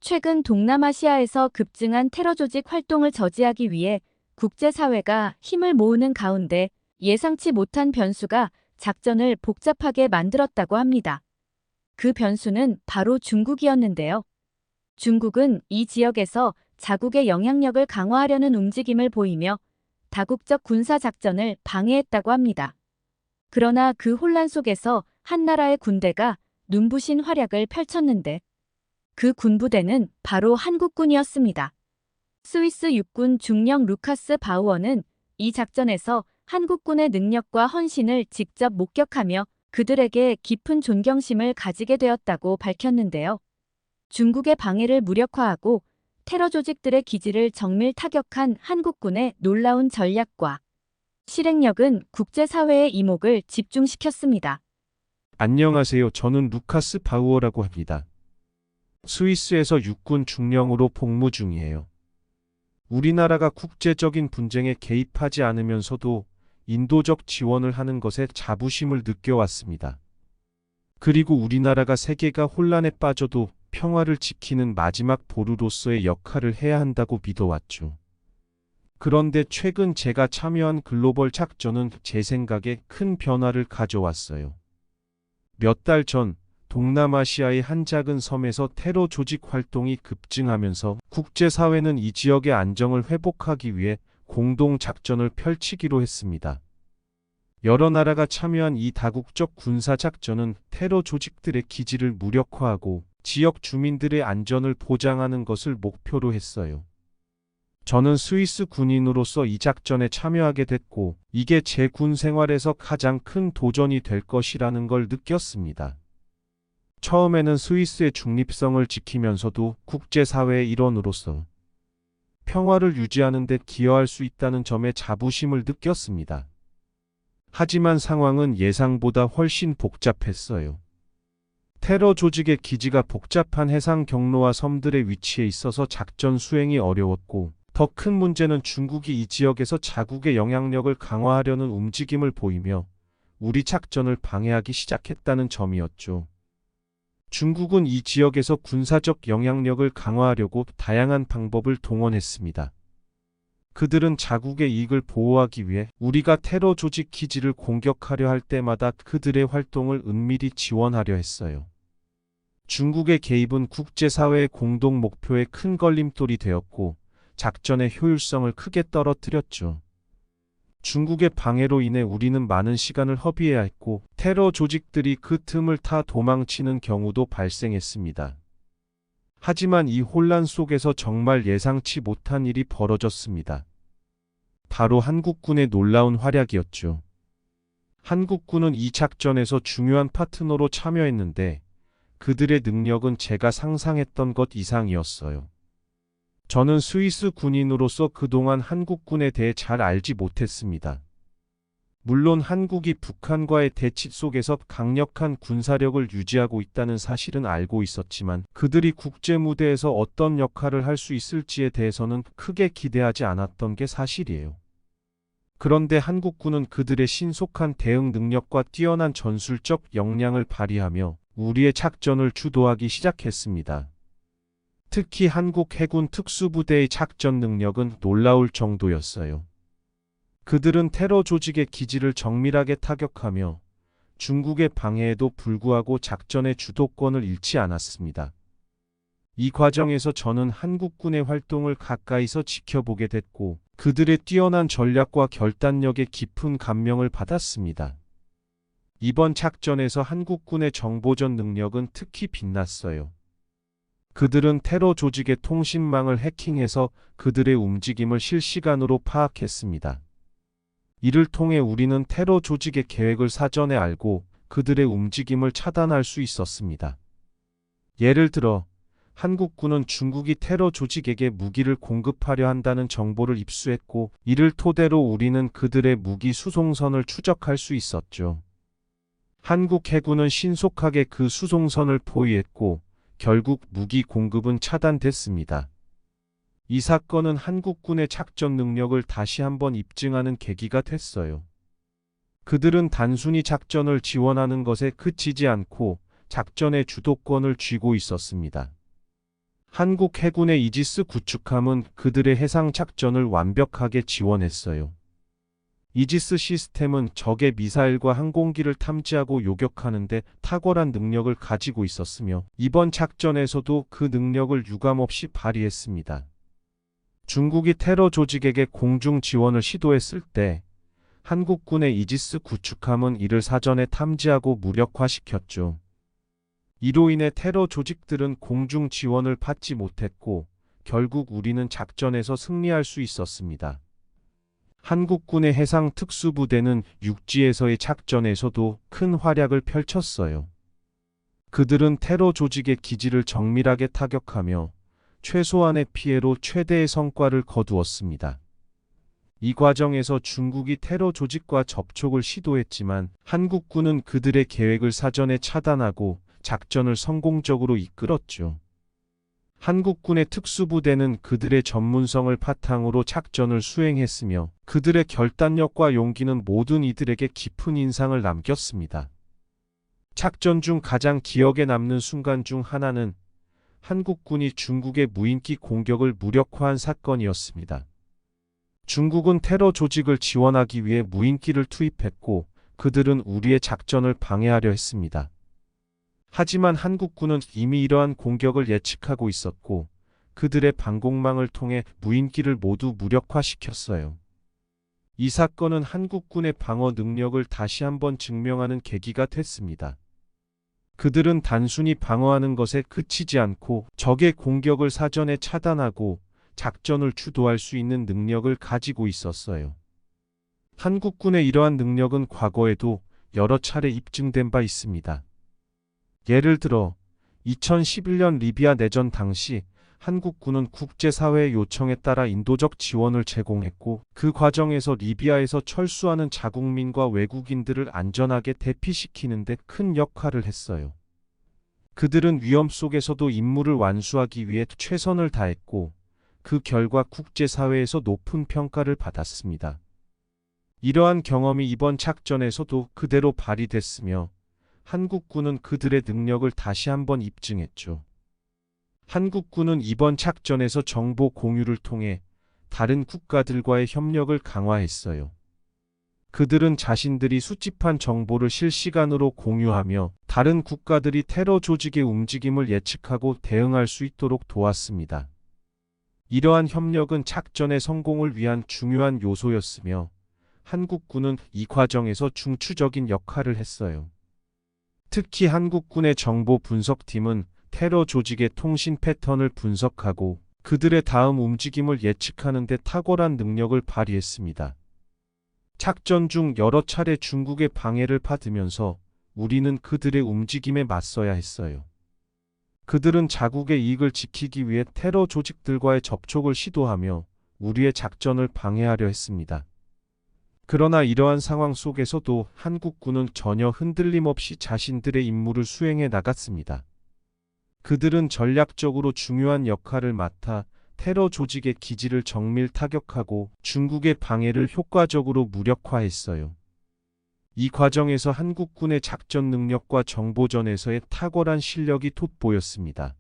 최근 동남아시아에서 급증한 테러 조직 활동을 저지하기 위해 국제사회가 힘을 모으는 가운데 예상치 못한 변수가 작전을 복잡하게 만들었다고 합니다. 그 변수는 바로 중국이었는데요. 중국은 이 지역에서 자국의 영향력을 강화하려는 움직임을 보이며 다국적 군사작전을 방해했다고 합니다. 그러나 그 혼란 속에서 한 나라의 군대가 눈부신 활약을 펼쳤는데 그 군부대는 바로 한국군이었습니다. 스위스 육군 중령 루카스 바우어는 이 작전에서 한국군의 능력과 헌신을 직접 목격하며 그들에게 깊은 존경심을 가지게 되었다고 밝혔는데요. 중국의 방해를 무력화하고 테러 조직들의 기지를 정밀 타격한 한국군의 놀라운 전략과 실행력은 국제사회의 이목을 집중시켰습니다. 안녕하세요. 저는 루카스 바우어라고 합니다. 스위스에서 육군 중령으로 복무 중이에요. 우리나라가 국제적인 분쟁에 개입하지 않으면서도 인도적 지원을 하는 것에 자부심을 느껴왔습니다. 그리고 우리나라가 세계가 혼란에 빠져도 평화를 지키는 마지막 보루로서의 역할을 해야 한다고 믿어왔죠. 그런데 최근 제가 참여한 글로벌 작전은 제 생각에 큰 변화를 가져왔어요. 몇 달 전 동남아시아의 한 작은 섬에서 테러 조직 활동이 급증하면서 국제사회는 이 지역의 안정을 회복하기 위해 공동 작전을 펼치기로 했습니다. 여러 나라가 참여한 이 다국적 군사작전은 테러 조직들의 기지를 무력화하고 지역 주민들의 안전을 보장하는 것을 목표로 했어요. 저는 스위스 군인으로서 이 작전에 참여하게 됐고, 이게 제 군 생활에서 가장 큰 도전이 될 것이라는 걸 느꼈습니다. 처음에는 스위스의 중립성을 지키면서도 국제사회의 일원으로서 평화를 유지하는 데 기여할 수 있다는 점에 자부심을 느꼈습니다. 하지만 상황은 예상보다 훨씬 복잡했어요. 테러 조직의 기지가 복잡한 해상 경로와 섬들의 위치에 있어서 작전 수행이 어려웠고, 더 큰 문제는 중국이 이 지역에서 자국의 영향력을 강화하려는 움직임을 보이며 우리 작전을 방해하기 시작했다는 점이었죠. 중국은 이 지역에서 군사적 영향력을 강화하려고 다양한 방법을 동원했습니다. 그들은 자국의 이익을 보호하기 위해 우리가 테러 조직 기지를 공격하려 할 때마다 그들의 활동을 은밀히 지원하려 했어요. 중국의 개입은 국제사회의 공동 목표에 큰 걸림돌이 되었고 작전의 효율성을 크게 떨어뜨렸죠. 중국의 방해로 인해 우리는 많은 시간을 허비해야 했고 테러 조직들이 그 틈을 타 도망치는 경우도 발생했습니다. 하지만 이 혼란 속에서 정말 예상치 못한 일이 벌어졌습니다. 바로 한국군의 놀라운 활약이었죠. 한국군은 이 작전에서 중요한 파트너로 참여했는데 그들의 능력은 제가 상상했던 것 이상이었어요. 저는 스위스 군인으로서 그동안 한국군에 대해 잘 알지 못했습니다. 물론 한국이 북한과의 대치 속에서 강력한 군사력을 유지하고 있다는 사실은 알고 있었지만 그들이 국제 무대에서 어떤 역할을 할 수 있을지에 대해서는 크게 기대하지 않았던 게 사실이에요. 그런데 한국군은 그들의 신속한 대응 능력과 뛰어난 전술적 역량을 발휘하며 우리의 작전을 주도하기 시작했습니다. 특히 한국 해군 특수부대의 작전 능력은 놀라울 정도였어요. 그들은 테러 조직의 기지를 정밀하게 타격하며 중국의 방해에도 불구하고 작전의 주도권을 잃지 않았습니다. 이 과정에서 저는 한국군의 활동을 가까이서 지켜보게 됐고 그들의 뛰어난 전략과 결단력에 깊은 감명을 받았습니다. 이번 작전에서 한국군의 정보전 능력은 특히 빛났어요. 그들은 테러 조직의 통신망을 해킹해서 그들의 움직임을 실시간으로 파악했습니다. 이를 통해 우리는 테러 조직의 계획을 사전에 알고 그들의 움직임을 차단할 수 있었습니다. 예를 들어 한국군은 중국이 테러 조직에게 무기를 공급하려 한다는 정보를 입수했고 이를 토대로 우리는 그들의 무기 수송선을 추적할 수 있었죠. 한국 해군은 신속하게 그 수송선을 포위했고 결국 무기 공급은 차단됐습니다. 이 사건은 한국군의 작전 능력을 다시 한번 입증하는 계기가 됐어요. 그들은 단순히 작전을 지원하는 것에 그치지 않고 작전의 주도권을 쥐고 있었습니다. 한국 해군의 이지스 구축함은 그들의 해상 작전을 완벽하게 지원했어요. 이지스 시스템은 적의 미사일과 항공기를 탐지하고 요격하는 데 탁월한 능력을 가지고 있었으며 이번 작전에서도 그 능력을 유감없이 발휘했습니다. 중국이 테러 조직에게 공중 지원을 시도했을 때 한국군의 이지스 구축함은 이를 사전에 탐지하고 무력화시켰죠. 이로 인해 테러 조직들은 공중 지원을 받지 못했고 결국 우리는 작전에서 승리할 수 있었습니다. 한국군의 해상 특수부대는 육지에서의 작전에서도 큰 활약을 펼쳤어요. 그들은 테러 조직의 기지를 정밀하게 타격하며 최소한의 피해로 최대의 성과를 거두었습니다. 이 과정에서 중국이 테러 조직과 접촉을 시도했지만 한국군은 그들의 계획을 사전에 차단하고 작전을 성공적으로 이끌었죠. 한국군의 특수부대는 그들의 전문성을 바탕으로 작전을 수행했으며 그들의 결단력과 용기는 모든 이들에게 깊은 인상을 남겼습니다. 작전 중 가장 기억에 남는 순간 중 하나는 한국군이 중국의 무인기 공격을 무력화한 사건이었습니다. 중국은 테러 조직을 지원하기 위해 무인기를 투입했고 그들은 우리의 작전을 방해하려 했습니다. 하지만 한국군은 이미 이러한 공격을 예측하고 있었고 그들의 방공망을 통해 무인기를 모두 무력화시켰어요. 이 사건은 한국군의 방어 능력을 다시 한번 증명하는 계기가 됐습니다. 그들은 단순히 방어하는 것에 그치지 않고 적의 공격을 사전에 차단하고 작전을 주도할 수 있는 능력을 가지고 있었어요. 한국군의 이러한 능력은 과거에도 여러 차례 입증된 바 있습니다. 예를 들어 2011년 리비아 내전 당시 한국군은 국제사회의 요청에 따라 인도적 지원을 제공했고 그 과정에서 리비아에서 철수하는 자국민과 외국인들을 안전하게 대피시키는 데 큰 역할을 했어요. 그들은 위험 속에서도 임무를 완수하기 위해 최선을 다했고 그 결과 국제사회에서 높은 평가를 받았습니다. 이러한 경험이 이번 작전에서도 그대로 발휘됐으며 한국군은 그들의 능력을 다시 한번 입증했죠. 한국군은 이번 작전에서 정보 공유를 통해 다른 국가들과의 협력을 강화했어요. 그들은 자신들이 수집한 정보를 실시간으로 공유하며 다른 국가들이 테러 조직의 움직임을 예측하고 대응할 수 있도록 도왔습니다. 이러한 협력은 작전의 성공을 위한 중요한 요소였으며 한국군은 이 과정에서 중추적인 역할을 했어요. 특히 한국군의 정보 분석팀은 테러 조직의 통신 패턴을 분석하고 그들의 다음 움직임을 예측하는 데 탁월한 능력을 발휘했습니다. 작전 중 여러 차례 중국의 방해를 받으면서 우리는 그들의 움직임에 맞서야 했어요. 그들은 자국의 이익을 지키기 위해 테러 조직들과의 접촉을 시도하며 우리의 작전을 방해하려 했습니다. 그러나 이러한 상황 속에서도 한국군은 전혀 흔들림 없이 자신들의 임무를 수행해 나갔습니다. 그들은 전략적으로 중요한 역할을 맡아 테러 조직의 기지를 정밀 타격하고 중국의 방해를 효과적으로 무력화했어요. 이 과정에서 한국군의 작전 능력과 정보전에서의 탁월한 실력이 돋보였습니다.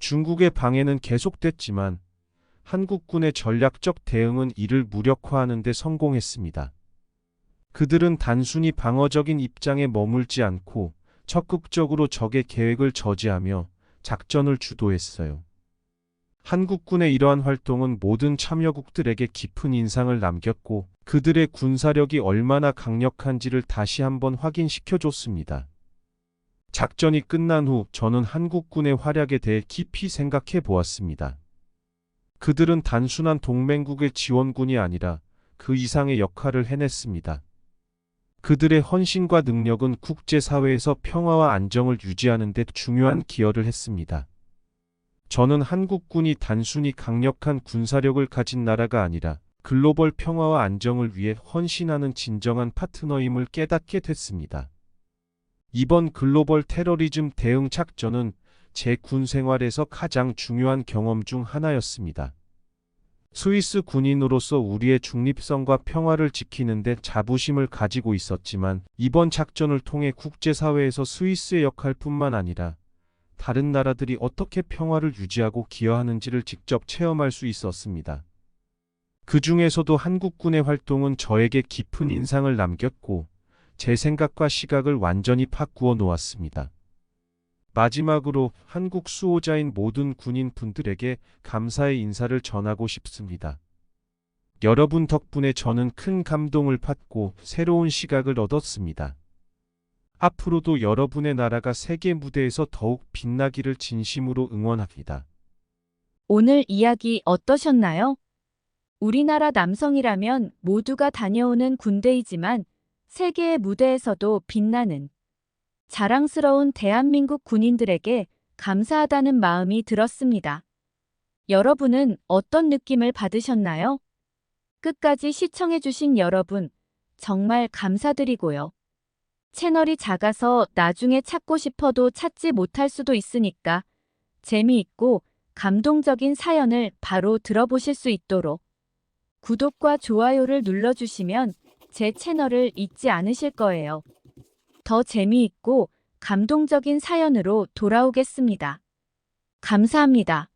중국의 방해는 계속됐지만 한국군의 전략적 대응은 이를 무력화하는 데 성공했습니다. 그들은 단순히 방어적인 입장에 머물지 않고 적극적으로 적의 계획을 저지하며 작전을 주도했어요. 한국군의 이러한 활동은 모든 참여국들에게 깊은 인상을 남겼고 그들의 군사력이 얼마나 강력한지를 다시 한번 확인시켜줬습니다. 작전이 끝난 후 저는 한국군의 활약에 대해 깊이 생각해 보았습니다. 그들은 단순한 동맹국의 지원군이 아니라 그 이상의 역할을 해냈습니다. 그들의 헌신과 능력은 국제사회에서 평화와 안정을 유지하는 데 중요한 기여를 했습니다. 저는 한국군이 단순히 강력한 군사력을 가진 나라가 아니라 글로벌 평화와 안정을 위해 헌신하는 진정한 파트너임을 깨닫게 됐습니다. 이번 글로벌 테러리즘 대응 작전은 제 군 생활에서 가장 중요한 경험 중 하나였습니다. 스위스 군인으로서 우리의 중립성과 평화를 지키는 데 자부심을 가지고 있었지만 이번 작전을 통해 국제사회에서 스위스의 역할뿐만 아니라 다른 나라들이 어떻게 평화를 유지하고 기여하는지를 직접 체험할 수 있었습니다. 그 중에서도 한국군의 활동은 저에게 깊은 인상을 남겼고 제 생각과 시각을 완전히 바꾸어 놓았습니다. 마지막으로 한국 수호자인 모든 군인 분들에게 감사의 인사를 전하고 싶습니다. 여러분 덕분에 저는 큰 감동을 받고 새로운 시각을 얻었습니다. 앞으로도 여러분의 나라가 세계 무대에서 더욱 빛나기를 진심으로 응원합니다. 오늘 이야기 어떠셨나요? 우리나라 남성이라면 모두가 다녀오는 군대이지만 세계의 무대에서도 빛나는 자랑스러운 대한민국 군인들에게 감사하다는 마음이 들었습니다. 여러분은 어떤 느낌을 받으셨나요? 끝까지 시청해주신 여러분, 정말 감사드리고요. 채널이 작아서 나중에 찾고 싶어도 찾지 못할 수도 있으니까 재미있고 감동적인 사연을 바로 들어보실 수 있도록 구독과 좋아요를 눌러주시면 제 채널을 잊지 않으실 거예요. 더 재미있고 감동적인 사연으로 돌아오겠습니다. 감사합니다.